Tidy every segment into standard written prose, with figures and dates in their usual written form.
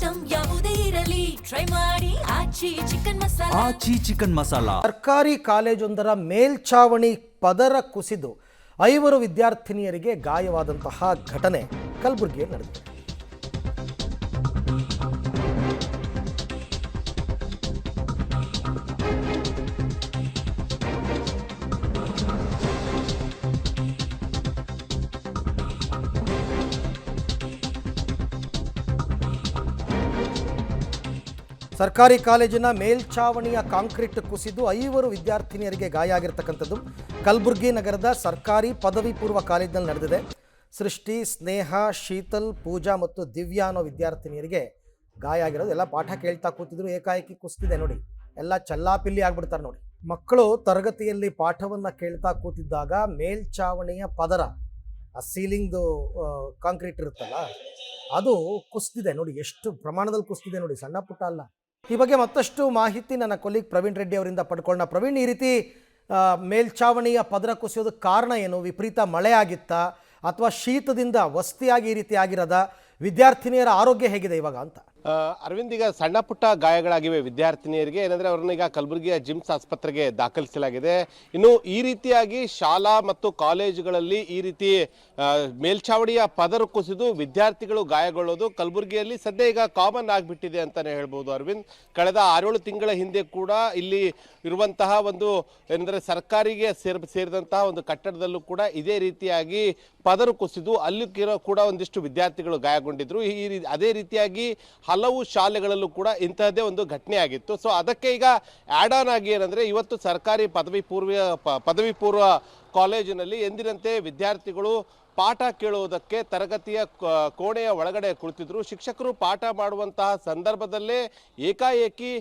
Item ಯಾವುದೇ ಇರಲಿ try ಮಾಡಿ ಆಚಿ ಚಿಕನ್ ಮಸಾಲಾ. ಆಚಿ ಚಿಕನ್ ಮಸಾಲಾ. ಸರ್ಕಾರಿ ಕಾಲೇಜೊಂದರ ಮೇಲ್ಛಾವಣಿ ಪದರ ಕುಸಿದು 5 ವಿದ್ಯಾರ್ಥಿನಿಯರಿಗೆ ಗಾಯವಾದಂತಹ ಘಟನೆ ಕಲಬುರಗಿಯಲ್ಲಿ ನಡೆದಿದೆ. ಸರ್ಕಾರಿ ಕಾಲೇಜಿನ ಮೇಲ್ಛಾವಣಿಯ ಕಾಂಕ್ರೀಟ್ ಕುಸಿದು 5 ವಿದ್ಯಾರ್ಥಿನಿಯರಿಗೆ ಗಾಯ ಆಗಿರ್ತಕ್ಕಂಥದ್ದು ಕಲಬುರಗಿ ನಗರದ ಸರ್ಕಾರಿ ಪದವಿ ಪೂರ್ವ ಕಾಲೇಜಿನಲ್ಲಿ ನಡೆದಿದೆ. ಸೃಷ್ಟಿ, ಸ್ನೇಹ, ಶೀತಲ್, ಪೂಜಾ ಮತ್ತು ದಿವ್ಯಾ ಅನ್ನೋ ವಿದ್ಯಾರ್ಥಿನಿಯರಿಗೆ ಗಾಯ ಆಗಿರೋದು. ಎಲ್ಲ ಪಾಠ ಕೇಳ್ತಾ ಕೂತಿದ್ರು, ಏಕಾಏಕಿ ಕುಸಿದಿದೆ ನೋಡಿ, ಎಲ್ಲ ಚಲ್ಲಾಪಿಲ್ಲಿ ಆಗ್ಬಿಡ್ತಾರೆ ನೋಡಿ. ಮಕ್ಕಳು ತರಗತಿಯಲ್ಲಿ ಪಾಠವನ್ನು ಕೇಳ್ತಾ ಕೂತಿದ್ದಾಗ ಮೇಲ್ಛಾವಣಿಯ ಪದರ, ಆ ಸೀಲಿಂಗ್ದು ಕಾಂಕ್ರೀಟ್ ಇರುತ್ತಲ್ಲ, ಅದು ಕುಸಿದಿದೆ ನೋಡಿ. ಎಷ್ಟು ಪ್ರಮಾಣದಲ್ಲಿ ಕುಸಿದಿದೆ ನೋಡಿ, ಸಣ್ಣ ಪುಟ್ಟ ಅಲ್ಲ. ಈ ಬಗ್ಗೆ ಮತ್ತಷ್ಟು ಮಾಹಿತಿ ನನ್ನ ಕೊಲೀಗ್ ಪ್ರವೀಣ್ ರೆಡ್ಡಿ ಅವರಿಂದ ಪಡ್ಕೊಳ್ಳೋಣ. ಪ್ರವೀಣ್, ಈ ರೀತಿ ಮೇಲ್ಛಾವಣಿಯ ಪದರ ಕುಸಿಯೋದಕ್ಕೆ ಕಾರಣ ಏನು? ವಿಪರೀತ ಮಳೆ ಆಗಿತ್ತಾ ಅಥವಾ ಶೀತದಿಂದ ವಸ್ತಿಯಾಗಿ ಈ ರೀತಿ ಆಗಿರೋದ? ವಿದ್ಯಾರ್ಥಿನಿಯರ ಆರೋಗ್ಯ ಹೇಗಿದೆ ಇವಾಗ ಅಂತ? ಅರವಿಂದ್, ಈಗ ಸಣ್ಣ ಪುಟ್ಟ ಗಾಯಗಳಾಗಿವೆ ವಿದ್ಯಾರ್ಥಿನಿಯರಿಗೆ. ಏನಂದ್ರೆ ಅವ್ರನ್ನ ಈಗ ಕಲಬುರಗಿಯ ಜಿಮ್ಸ್ ಆಸ್ಪತ್ರೆಗೆ ದಾಖಲಿಸಲಾಗಿದೆ. ಇನ್ನು ಈ ರೀತಿಯಾಗಿ ಶಾಲಾ ಮತ್ತು ಕಾಲೇಜುಗಳಲ್ಲಿ ಈ ರೀತಿ ಮೇಲ್ಛಾವಣಿಯ ಪದರ ಕುಸಿದು ವಿದ್ಯಾರ್ಥಿಗಳು ಗಾಯಗೊಳ್ಳೋದು ಕಲಬುರಗಿಯಲ್ಲಿ ಸದ್ಯ ಈಗ ಕಾಮನ್ ಆಗಿಬಿಟ್ಟಿದೆ ಅಂತಾನೆ ಹೇಳ್ಬೋದು ಅರವಿಂದ್. ಕಳೆದ 6-7 ತಿಂಗಳ ಹಿಂದೆ ಕೂಡ ಇಲ್ಲಿ ಇರುವಂತಹ ಒಂದು ಏನಂದ್ರೆ ಸರ್ಕಾರಿಗೆ ಸೇರಿದಂತಹ ಒಂದು ಕಟ್ಟಡದಲ್ಲೂ ಕೂಡ ಇದೇ ರೀತಿಯಾಗಿ ಪದರ ಕುಸಿದು ಅಲ್ಲಿ ಕೂಡ ಒಂದಿಷ್ಟು ವಿದ್ಯಾರ್ಥಿಗಳು ಗಾಯಗೊಂಡಿದ್ರು. ಅದೇ ರೀತಿಯಾಗಿ ಹಲವು ಶಾಲೆಗಳಲ್ಲೂ ಕೂಡ ಇಂತಹದ್ದೇ ಒಂದು ಘಟನೆ ಆಗಿತ್ತು. ಸೊ ಅದಕ್ಕೆ ಈಗ ಆಡ್ ಆನ್ ಆಗಿ ಏನಂದ್ರೆ ಇವತ್ತು ಸರ್ಕಾರಿ ಪದವಿ ಪೂರ್ವ ಕಾಲೇಜಿನಲ್ಲಿ ಎಂದಿನಂತೆ ವಿದ್ಯಾರ್ಥಿಗಳು ಪಾಠ ಕೇಳುವುದಕ್ಕೆ ತರಗತಿಯ ಕೋಣೆಯ ಒಳಗಡೆ ಕುಳಿತಿದ್ರು. ಶಿಕ್ಷಕರು ಪಾಠ ಮಾಡುವಂತಹ ಸಂದರ್ಭದಲ್ಲೇ ಏಕಾಏಕಿ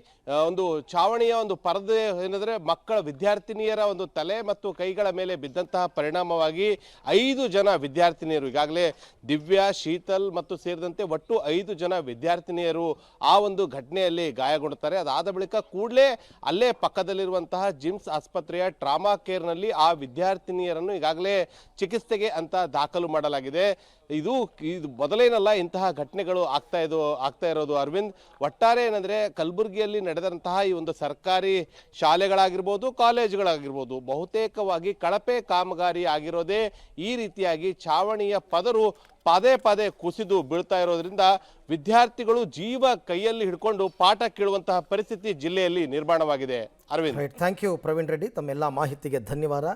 ಒಂದು ಛಾವಣಿಯ ಒಂದು ಪರದೆ ಏನಂದ್ರೆ ಮಕ್ಕಳ ವಿದ್ಯಾರ್ಥಿನಿಯರ ಒಂದು ತಲೆ ಮತ್ತು ಕೈಗಳ ಮೇಲೆ ಬಿದ್ದಂತಹ ಪರಿಣಾಮವಾಗಿ 5 ಜನ ವಿದ್ಯಾರ್ಥಿನಿಯರು, ಈಗಾಗಲೇ ದಿವ್ಯಾ, ಶೀತಲ್ ಮತ್ತು ಸೇರಿದಂತೆ ಒಟ್ಟು 5 ಜನ ವಿದ್ಯಾರ್ಥಿನಿಯರು ಆ ಒಂದು ಘಟನೆಯಲ್ಲಿ ಗಾಯಗೊಂಡುತ್ತಾರೆ. ಅದಾದ ಬಳಿಕ ಕೂಡಲೇ ಅಲ್ಲೇ ಪಕ್ಕದಲ್ಲಿರುವಂತಹ ಜಿಮ್ಸ್ ಆಸ್ಪತ್ರೆಯ ಟ್ರಾಮಾ ಕೇರ್ನಲ್ಲಿ ಆ ವಿದ್ಯಾರ್ಥಿನಿಯರನ್ನು ಈಗಾಗಲೇ ಚಿಕಿತ್ಸೆಗೆ ಅಂತ ದಾಖಲು ಮಾಡಲಾಗಿದೆ. ಇದು ಮೊದಲೇನಲ್ಲ ಇಂತಹ ಘಟನೆಗಳು ಆಗ್ತಾ ಇರೋದು ಅರವಿಂದ್. ಒಟ್ಟಾರೆ ಏನಂದ್ರೆ ಕಲಬುರಗಿಯಲ್ಲಿ ನಡೆದಂತಹ ಈ ಒಂದು ಸರ್ಕಾರಿ ಶಾಲೆಗಳಾಗಿರ್ಬೋದು, ಕಾಲೇಜುಗಳಾಗಿರ್ಬೋದು, ಬಹುತೇಕವಾಗಿ ಕಳಪೆ ಕಾಮಗಾರಿ ಆಗಿರೋದೇ ಈ ರೀತಿಯಾಗಿ ಛಾವಣಿಯ ಪದರು ಪದೇ ಕುಸಿದು ಬೀಳ್ತಾ ಇರೋದ್ರಿಂದ ವಿದ್ಯಾರ್ಥಿಗಳು ಜೀವ ಕೈಯಲ್ಲಿ ಹಿಡ್ಕೊಂಡು ಪಾಠ ಕೇಳುವಂತಹ ಪರಿಸ್ಥಿತಿ ಜಿಲ್ಲೆಯಲ್ಲಿ ನಿರ್ಮಾಣವಾಗಿದೆ. ಅರವಿಂದ್, ಥ್ಯಾಂಕ್ ಯು ಪ್ರವೀಣ್ ರೆಡ್ಡಿ, ತಮ್ಮೆಲ್ಲ ಮಾಹಿತಿಗೆ ಧನ್ಯವಾದ.